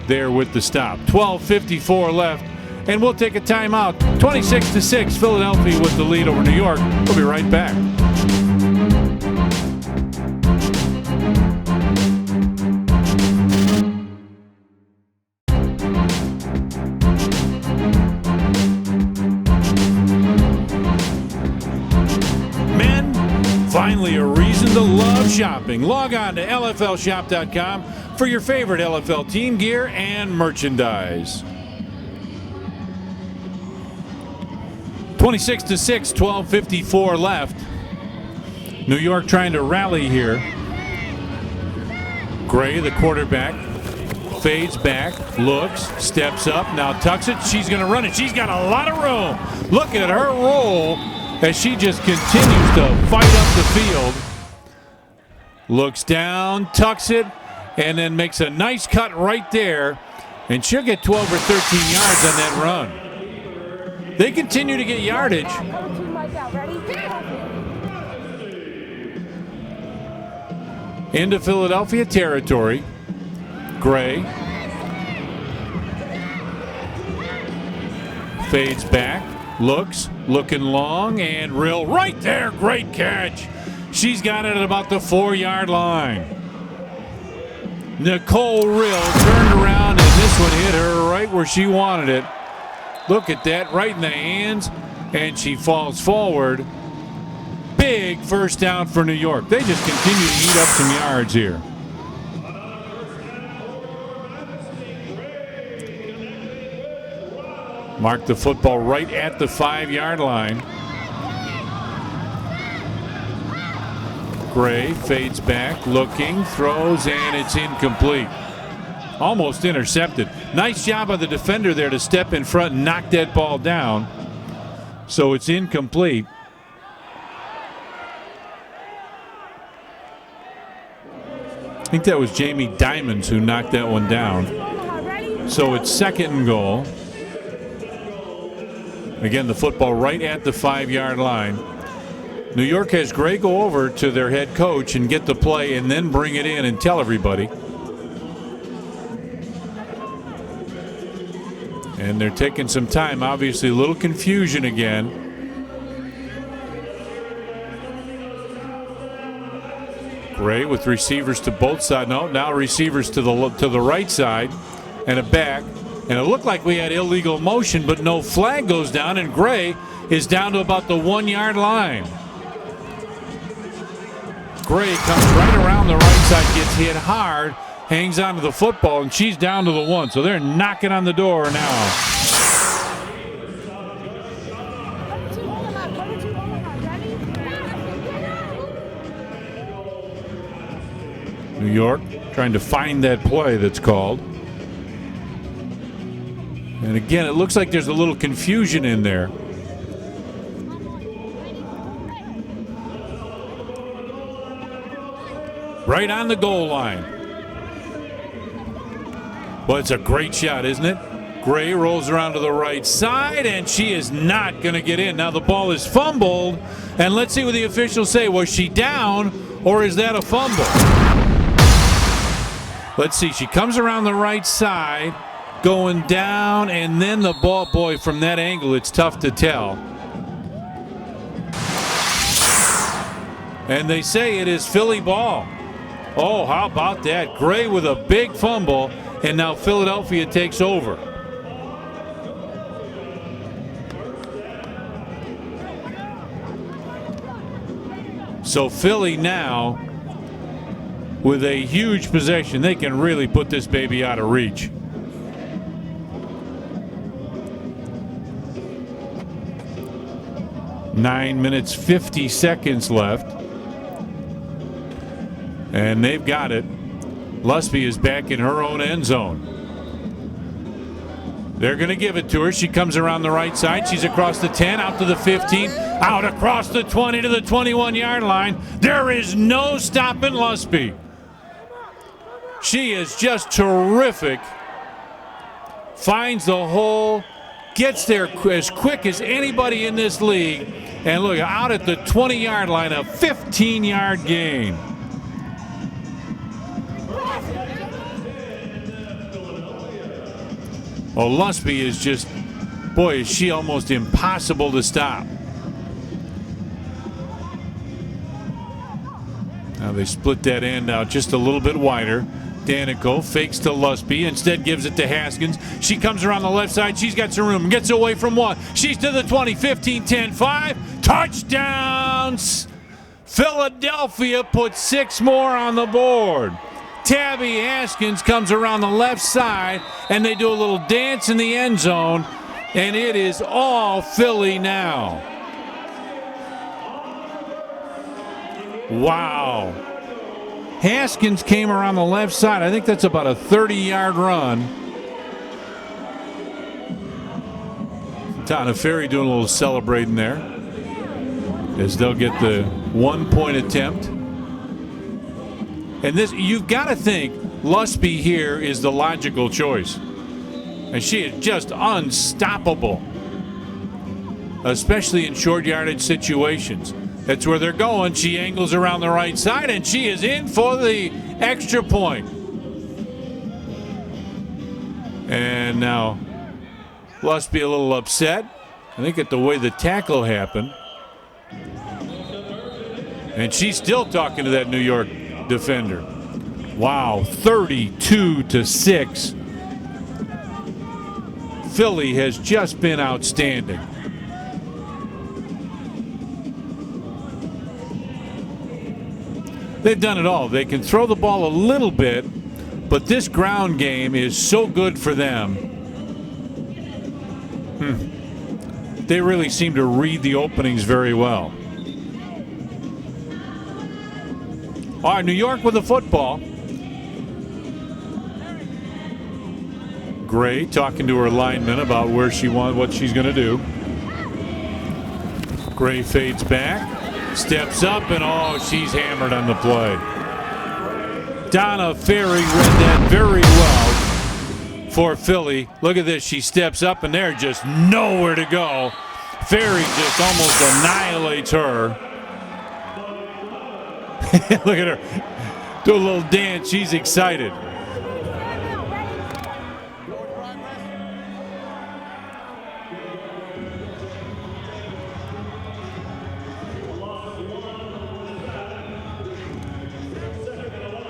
there with the stop. 12:54 left, and we'll take a timeout. 26-6, Philadelphia with the lead over New York. We'll be right back. Finally, a reason to love shopping. Log on to LFLshop.com for your favorite LFL team gear and merchandise. 26-6, 12:54 left. New York trying to rally here. Gray, the quarterback, fades back, looks, steps up, now tucks it. She's going to run it. She's got a lot of room. Look at her roll as she just continues to fight up the field. Looks down, tucks it, and then makes a nice cut right there. And she'll get 12 or 13 yards on that run. They continue to get yardage. Into Philadelphia territory. Gray fades back. Looks, looking long, and Rill right there. Great catch. She's got it at about the 4-yard line. Nicole Rill turned around, and this one hit her right where she wanted it. Look at that, right in the hands, and she falls forward. Big first down for New York. They just continue to eat up some yards here. Mark the football right at the 5-yard line. Gray fades back, looking, throws, and it's incomplete. Almost intercepted. Nice job of the defender there to step in front and knock that ball down. So it's incomplete. I think that was Jamie Diamonds who knocked that one down. So it's 2nd and goal. Again, the football right at the 5-yard line. New York has Gray go over to their head coach and get the play and then bring it in and tell everybody. And they're taking some time. Obviously, a little confusion again. Gray with receivers to both sides. No, now receivers to the right side and a back. And it looked like we had illegal motion, but no flag goes down, and Gray is down to about the 1-yard line. Gray comes right around the right side, gets hit hard, hangs onto the football, and she's down to the 1. So they're knocking on the door now. New York trying to find that play that's called. And again, it looks like there's a little confusion in there. Right on the goal line. Well, it's a great shot, isn't it? Gray rolls around to the right side, and she is not going to get in. Now the ball is fumbled, and let's see what the officials say. Was she down, or is that a fumble? Let's see. She comes around the right side, going down, and then the ball, boy, from that angle, it's tough to tell. And they say it is Philly ball. Oh, how about that? Gray with a big fumble, and now Philadelphia takes over. So Philly now with a huge possession. They can really put this baby out of reach. Nine minutes, 50 seconds left. And they've got it. Lusby is back in her own end zone. They're going to give it to her. She comes around the right side. She's across the 10, out to the 15, out across the 20 to the 21-yard line. There is no stopping Lusby. She is just terrific. Finds the hole, gets there as quick as anybody in this league. And look, out at the 20-yard line, a 15-yard gain. Oh, Lusby is just, boy, is she almost impossible to stop. Now they split that end out just a little bit wider. Danico fakes to Lusby, instead gives it to Haskins. She comes around the left side. She's got some room, gets away from one. She's to the 20, 15, 10, 5. Touchdowns! Philadelphia puts 6 more on the board. Tabby Haskins comes around the left side, and they do a little dance in the end zone, and it is all Philly now. Wow. Haskins came around the left side. I think that's about a 30-yard run. Tana Ferry doing a little celebrating there as they'll get the 1-point attempt. And this, you've got to think Lusby here is the logical choice. And she is just unstoppable, especially in short yardage situations. That's where they're going. She angles around the right side, and she is in for the extra point. And now Lusby a little upset, I think, at the way the tackle happened. And she's still talking to that New York defender. Wow, 32-6. Philly has just been outstanding. They've done it all. They can throw the ball a little bit, but this ground game is so good for them. They really seem to read the openings very well. All right, New York with the football. Gray talking to her lineman about where she wants, what she's going to do. Gray fades back, steps up, and oh, she's hammered on the play. Donna Ferry read that very well for Philly. Look at this. She steps up, and they're just nowhere to go. Ferry just almost annihilates her. Look at her. Do a little dance. She's excited.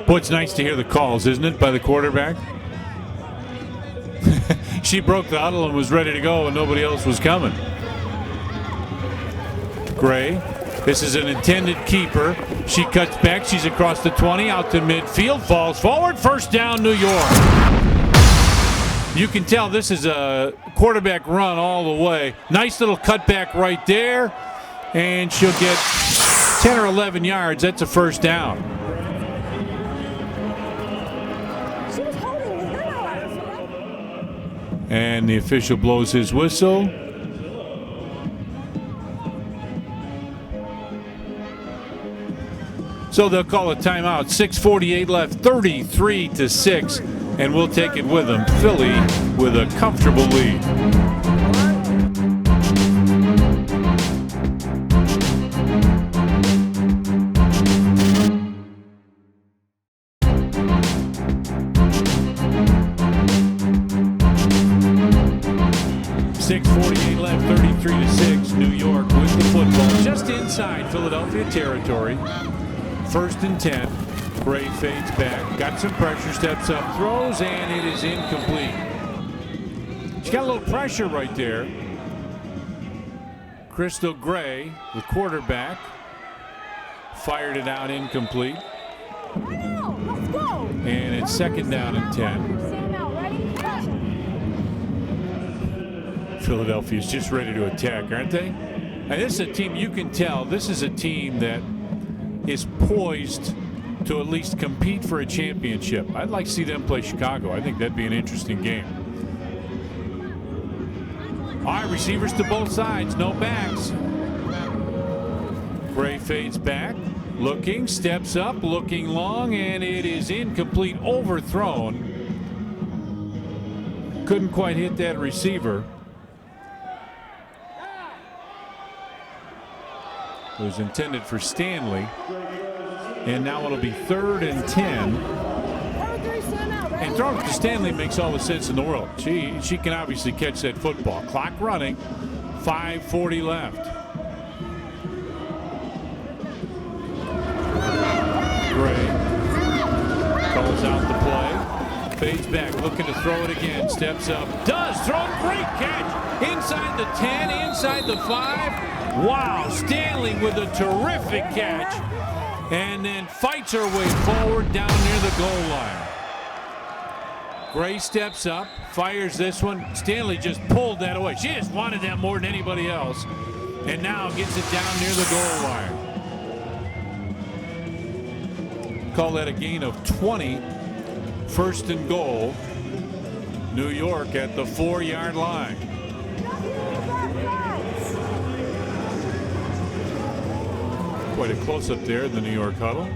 Boy, it's nice to hear the calls, isn't it, by the quarterback? She broke the huddle and was ready to go, and nobody else was coming. Gray. This is an intended keeper. She cuts back. She's across the 20, out to midfield, falls forward. First down, New York. You can tell this is a quarterback run all the way. Nice little cutback right there, and she'll get 10 or 11 yards. That's a first down. And the official blows his whistle. So they'll call a timeout. 6:48 left, 33-6, and we'll take it with them. Philly with a comfortable lead. Left, 33-6. New York with the football just inside Philadelphia territory. 1st and 10. Gray fades back. Got some pressure. Steps up. Throws. And it is incomplete. She's got a little pressure right there. Crystal Gray, the quarterback, fired it out incomplete. And it's 2nd down and 10. Philadelphia's just ready to attack, aren't they? And this is a team, you can tell, this is a team that is poised to at least compete for a championship. I'd like to see them play Chicago. I think that'd be an interesting game. All right, receivers to both sides, no backs. Gray fades back, looking, steps up, looking long, and it is incomplete, overthrown. Couldn't quite hit that receiver. It was intended for Stanley. And now it'll be 3rd and 10. And throwing it to Stanley makes all the sense in the world. She can obviously catch that football. Clock running, 5:40 left. Gray calls out the play. Fades back, looking to throw it again. Steps up, does throw. Great catch. Inside the 10, inside the 5. Wow, Stanley with a terrific catch. And then fights her way forward down near the goal line. Gray steps up, fires this one. Stanley just pulled that away. She just wanted that more than anybody else. And now gets it down near the goal line. Call that a gain of 20. 1st and goal. New York at the 4-yard line. Quite a close-up there in the New York huddle.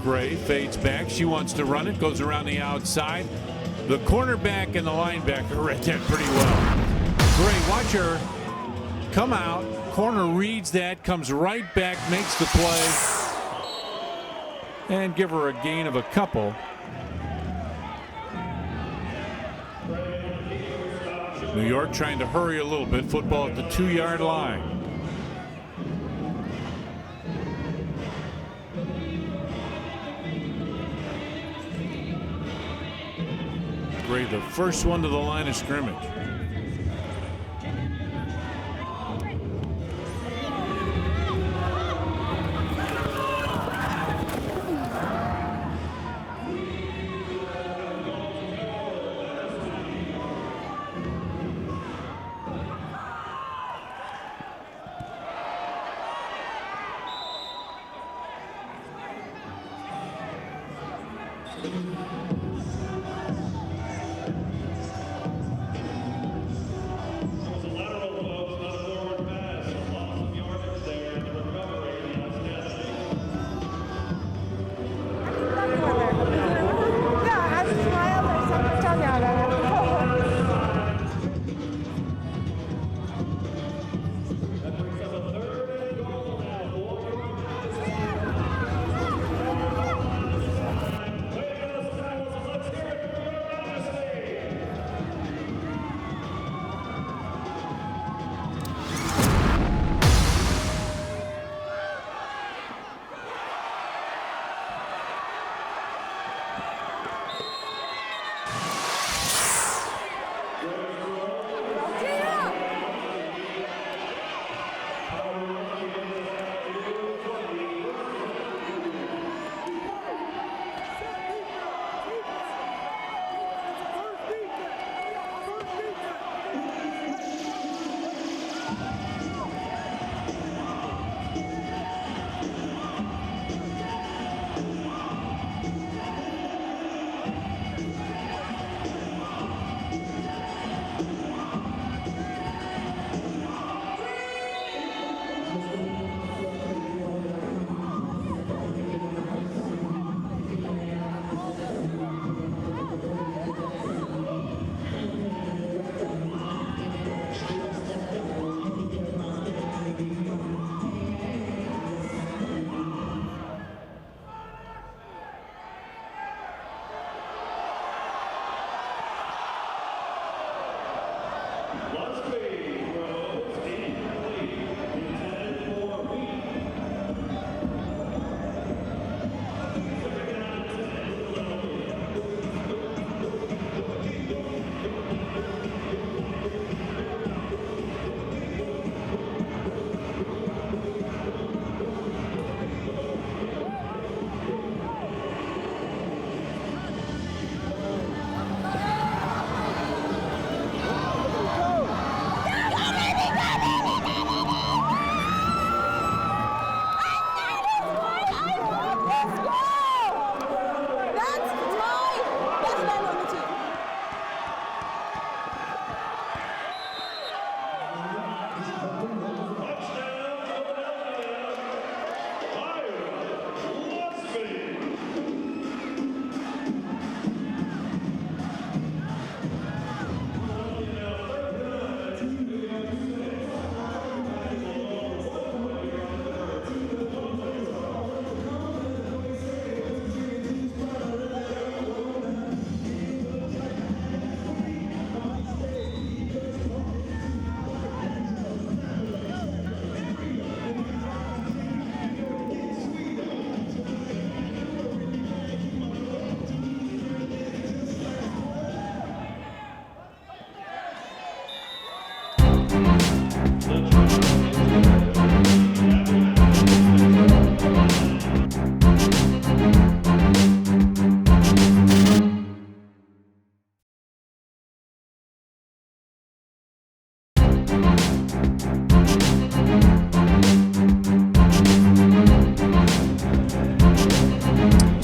Gray fades back. She wants to run it. Goes around the outside. The cornerback and the linebacker read that pretty well. Gray, watch her come out. Corner reads that. Comes right back. Makes the play. And give her a gain of a couple. New York trying to hurry a little bit. Football at the 2-yard line. Gray, the first one to the line of scrimmage.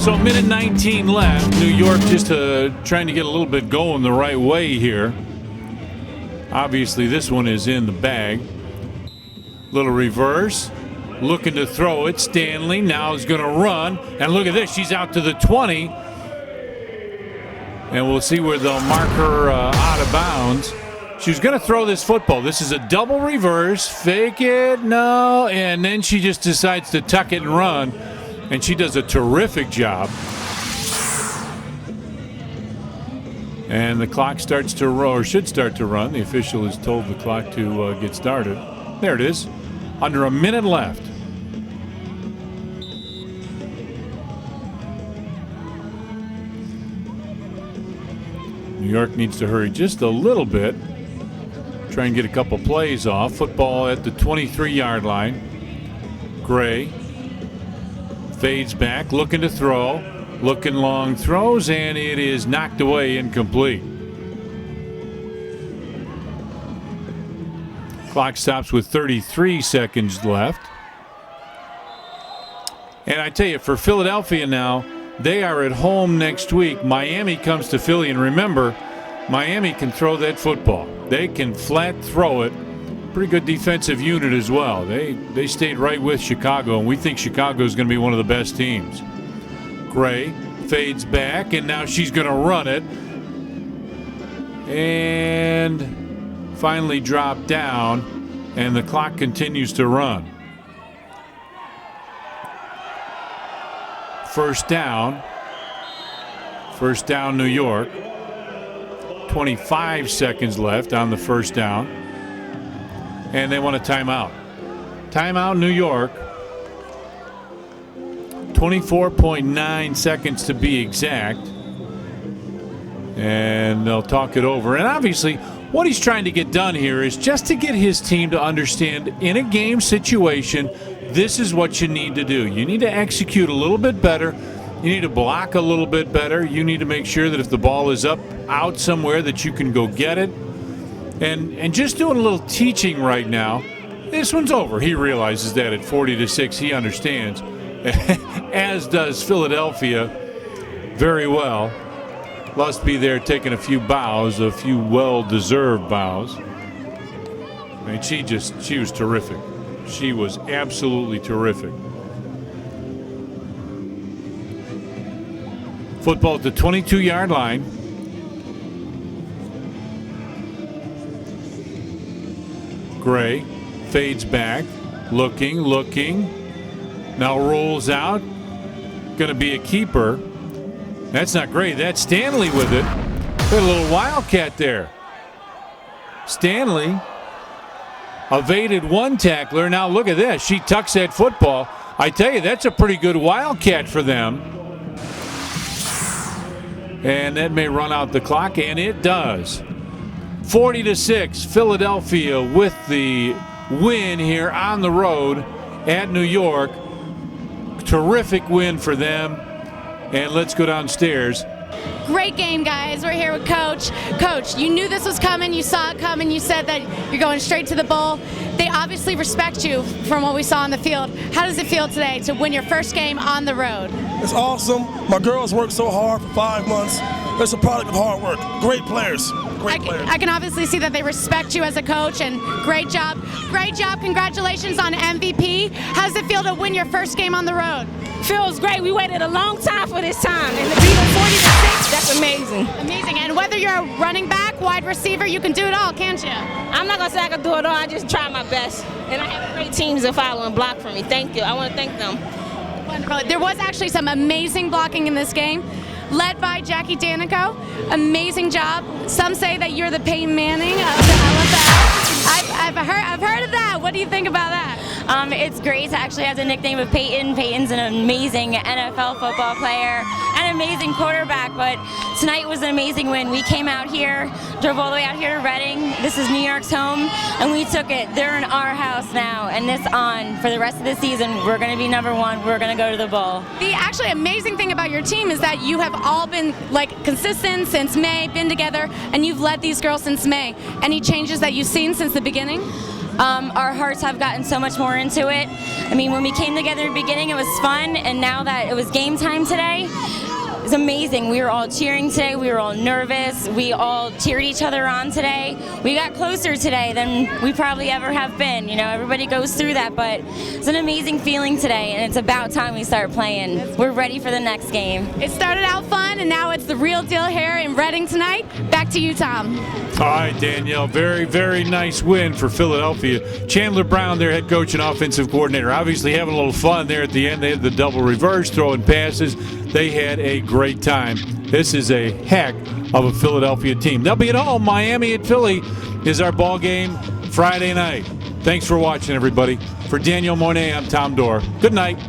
So minute 19 left. New York just trying to get a little bit going the right way here. Obviously, this one is in the bag. Little reverse. Looking to throw it. Stanley now is going to run. And look at this. She's out to the 20. And we'll see where they'll mark her out of bounds. She's going to throw this football. This is a double reverse. Fake it. No. And then she just decides to tuck it and run. And she does a terrific job. And the clock starts to run, or should start to run. The official has told the clock to get started. There it is. Under a minute left. New York needs to hurry just a little bit. Try and get a couple plays off. Football at the 23-yard line. Gray fades back, looking to throw. Looking long, throws, and it is knocked away, incomplete. Clock stops with 33 seconds left. And I tell you, for Philadelphia now, they are at home next week. Miami comes to Philly, and remember, Miami can throw that football. They can flat throw it. Pretty good defensive unit as well. They stayed right with Chicago, and we think Chicago is going to be one of the best teams. Gray fades back, and now she's going to run it. And finally dropped down, and the clock continues to run. First down. First down, New York. 25 seconds left on the first down. And they want a timeout. Timeout, New York. 24.9 seconds to be exact. And they'll talk it over. And obviously, what he's trying to get done here is just to get his team to understand in a game situation, this is what you need to do. You need to execute a little bit better. You need to block a little bit better. You need to make sure that if the ball is out somewhere that you can go get it. And just doing a little teaching right now. This one's over. He realizes that at 40-6, he understands. As does Philadelphia very well. Lusby there taking a few bows, a few well-deserved bows. I mean, she was terrific. She was absolutely terrific. Football at the 22-yard line. Gray fades back, looking. Now rolls out. Going to be a keeper. That's not great. That's Stanley with it. Got a little wildcat there. Stanley evaded one tackler. Now look at this. She tucks that football. I tell you, that's a pretty good wildcat for them. And that may run out the clock, and it does. 40-6, Philadelphia with the win here on the road at New York. Terrific win for them. And let's go downstairs. Great game, guys. We're here with Coach. Coach, you knew this was coming. You saw it coming. You said that you're going straight to the bowl. They obviously respect you from what we saw on the field. How does it feel today to win your first game on the road? It's awesome. My girls worked so hard for 5 months. It's a product of hard work. Great players. I can obviously see that they respect you as a coach, and great job. Great job. Congratulations on MVP. How does it feel to win your first game on the road? Feels great. We waited a long time for this time, and to beat them 40-6, that's amazing. Amazing. And whether you're a running back, wide receiver, you can do it all, can't you? I'm not going to say I can do it all. I just try my best. And I have great teams that follow and block for me. Thank you. I want to thank them. Wonderful. There was actually some amazing blocking in this game, led by Jackie Danico. Amazing job. Some say that you're the Peyton Manning of the LFL. I've heard of that. What do you think about that? It's great to actually have the nickname of Peyton. Peyton's an amazing NFL football player, an amazing quarterback, but tonight was an amazing win. We came out here, drove all the way out here to Reading. This is New York's home, and we took it. They're in our house now, and this on for the rest of the season. We're going to be number one. We're going to go to the bowl. The actually amazing thing about your team is that you have all been consistent since May, been together, and you've led these girls since May. Any changes that you've seen since the beginning? Our hearts have gotten so much more into it. I mean, when we came together in the beginning, it was fun, and now that it was game time today, it's amazing. We were all cheering today. We were all nervous. We all cheered each other on today. We got closer today than we probably ever have been. You know, everybody goes through that, but it's an amazing feeling today, and it's about time we start playing. We're ready for the next game. It started out fun, and now it's the real deal here in Reading tonight. Back to you, Tom. All right, Danielle, very, very nice win for Philadelphia. Chandler Brown, their head coach and offensive coordinator, obviously having a little fun there at the end. They had the double reverse, throwing passes. They had a great time. This is a heck of a Philadelphia team. They'll be at home. Miami at Philly is our ball game Friday night. Thanks for watching, everybody. For Daniel Monet, I'm Tom Dorr. Good night.